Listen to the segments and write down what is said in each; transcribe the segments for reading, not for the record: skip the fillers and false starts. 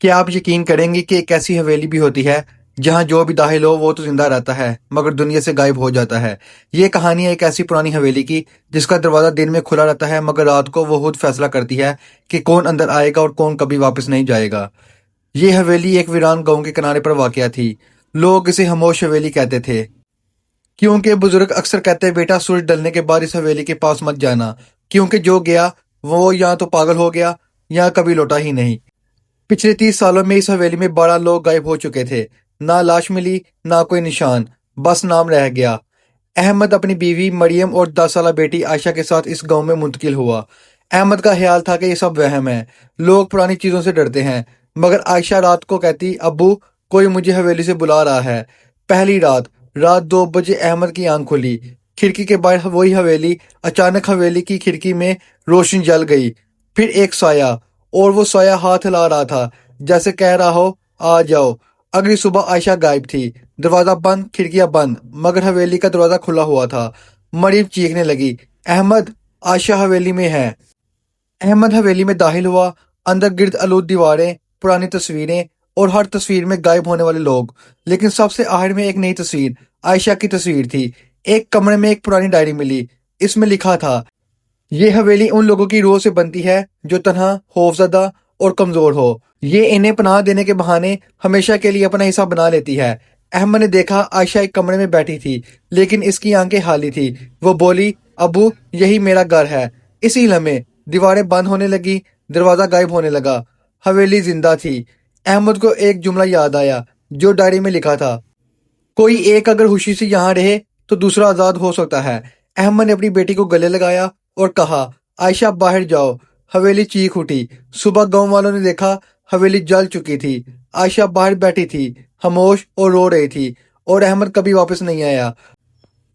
کیا آپ یقین کریں گے کہ ایک ایسی حویلی بھی ہوتی ہے جہاں جو بھی داخل ہو وہ تو زندہ رہتا ہے مگر دنیا سے غائب ہو جاتا ہے؟ یہ کہانی ہے ایک ایسی پرانی حویلی کی جس کا دروازہ دن میں کھلا رہتا ہے مگر رات کو وہ خود فیصلہ کرتی ہے کہ کون اندر آئے گا اور کون کبھی واپس نہیں جائے گا۔ یہ حویلی ایک ویران گاؤں کے کنارے پر واقع تھی۔ لوگ اسے خاموش حویلی کہتے تھے کیونکہ بزرگ اکثر کہتے بیٹا سورج ڈلنے کے بعد اس حویلی کے پاس مت جانا، کیونکہ جو گیا وہ یا تو پاگل ہو گیا یا کبھی لوٹا ہی نہیں۔ پچھلے 30 سالوں میں اس حویلی میں 12 لوگ غائب ہو چکے تھے، نہ لاش ملی نہ کوئی نشان، بس نام رہ گیا۔ احمد اپنی بیوی مریم اور 10 سالہ بیٹی عائشہ کے ساتھ اس گاؤں میں منتقل ہوا۔ احمد کا خیال تھا کہ یہ سب وہم ہے، لوگ پرانی چیزوں سے ڈرتے ہیں، مگر عائشہ رات کو کہتی ابو کوئی مجھے حویلی سے بلا رہا ہے۔ پہلی رات 2 بجے احمد کی آنکھ کھلی، کھڑکی کے باہر وہی حویلی، اچانک حویلی کی کھڑکی میں روشنی جل گئی، پھر ایک سایہ، اور وہ سایہ ہاتھ ہلا رہا تھا جیسے کہہ رہا ہو آ جاؤ۔ اگلی صبح عائشہ غائب تھی، دروازہ بند، کھڑکیاں بند، مگر حویلی کا دروازہ کھلا ہوا تھا۔ مریم چیخنے لگی احمد، عائشہ حویلی میں ہے۔ احمد حویلی میں داخل ہوا، اندر گرد آلود دیواریں، پرانی تصویریں اور ہر تصویر میں غائب ہونے والے لوگ، لیکن سب سے آخر میں ایک نئی تصویر، عائشہ کی تصویر تھی۔ ایک کمرے میں ایک پرانی ڈائری ملی، اس میں لکھا تھا یہ حویلی ان لوگوں کی روح سے بنتی ہے جو تنہا، خوفزدہ اور کمزور ہو، یہ انہیں پناہ دینے کے بہانے ہمیشہ کے لیے اپنا حصہ بنا لیتی ہے۔ احمد نے دیکھا عائشہ ایک کمرے میں بیٹھی تھی لیکن اس کی آنکھیں خالی تھی۔ وہ بولی ابو یہی میرا گھر ہے۔ اسی لمحے دیواریں بند ہونے لگی، دروازہ غائب ہونے لگا، حویلی زندہ تھی۔ احمد کو ایک جملہ یاد آیا جو ڈائری میں لکھا تھا، کوئی ایک اگر خوشی سے یہاں رہے تو دوسرا آزاد ہو سکتا ہے۔ احمد نے اپنی بیٹی کو گلے لگایا اور کہا عائشہ باہر جاؤ۔ حویلی چیخ اٹھی۔ صبح گاؤں والوں نے دیکھا حویلی جل چکی تھی، عائشہ باہر بیٹھی تھی، خاموش اور رو رہی تھی، اور احمد کبھی واپس نہیں آیا۔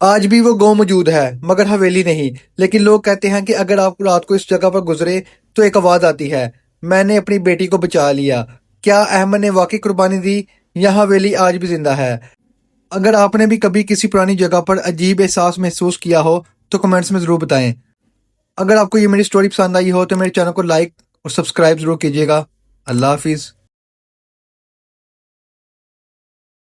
آج بھی وہ گاؤں موجود ہے مگر حویلی نہیں، لیکن لوگ کہتے ہیں کہ اگر آپ رات کو اس جگہ پر گزرے تو ایک آواز آتی ہے میں نے اپنی بیٹی کو بچا لیا۔ کیا احمد نے واقعی قربانی دی یا حویلی آج بھی زندہ ہے؟ اگر آپ نے بھی کبھی کسی پرانی جگہ پر عجیب احساس محسوس کیا ہو تو کمنٹس میں ضرور بتائیں۔ اگر آپ کو یہ میری سٹوری پسند آئی ہو تو میرے چینل کو لائک اور سبسکرائب ضرور کیجیے گا۔ اللہ حافظ۔